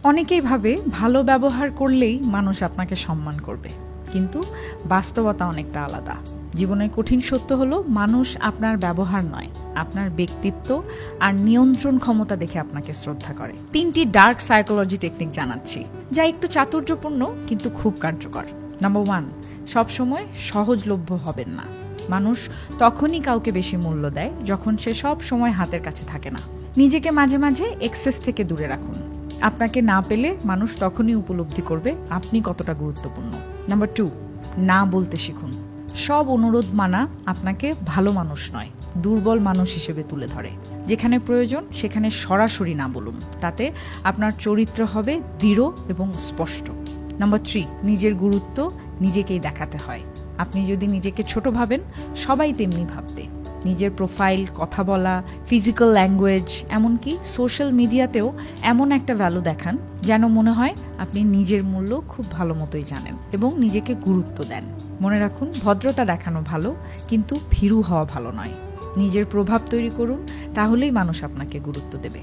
অনেকেই ভাবে ভালো ব্যবহার করলেই মানুষ আপনাকে সম্মান করবে, কিন্তু বাস্তবতা অনেকটা আলাদা। জীবনের কঠিন সত্য হলো মানুষ আপনার ব্যবহার নয়, আপনার ব্যক্তিত্ব আর নিয়ন্ত্রণ ক্ষমতা দেখে আপনাকে শ্রদ্ধা করে। 3টি ডার্ক সাইকোলজি টেকনিক জানাচ্ছি, যা একটু চাতুর্যপূর্ণ কিন্তু খুব কার্যকর। নাম্বার 1, সবসময় সহজলভ্য হবেন না। মানুষ তখনই কাউকে বেশি মূল্য দেয় যখন সে সব সময় হাতের কাছে থাকে না। নিজেকে মাঝে মাঝে এক্সেস থেকে দূরে রাখুন। আপনাকে না পেলে মানুষ তখনই উপলব্ধি করবে আপনি কতটা গুরুত্বপূর্ণ। নাম্বার 2, না বলতে শিখুন। সব অনুরোধ মানা আপনাকে ভালো মানুষ নয়, দুর্বল মানুষ হিসেবে তুলে ধরে। যেখানে প্রয়োজন সেখানে সরাসরি না বলুন, তাতে আপনার চরিত্র হবে দৃঢ় এবং স্পষ্ট। নাম্বার 3, নিজের গুরুত্ব নিজেকেই দেখাতে হয়। আপনি যদি নিজেকে ছোট ভাবেন, সবাই তেমনি ভাববে। নিজের প্রোফাইল, কথা বলা, ফিজিক্যাল ল্যাঙ্গুয়েজ, এমনকি সোশ্যাল মিডিয়াতেও এমন একটা ভ্যালু দেখান যেন মনে হয় আপনি নিজের মূল্য খুব ভালো মতোই জানেন এবং নিজেকে গুরুত্ব দেন। মনে রাখুন, ভদ্রতা দেখানো ভালো, কিন্তু ভীরু হওয়া ভালো নয়। নিজের প্রভাব তৈরি করুন, তাহলেই মানুষ আপনাকে গুরুত্ব দেবে।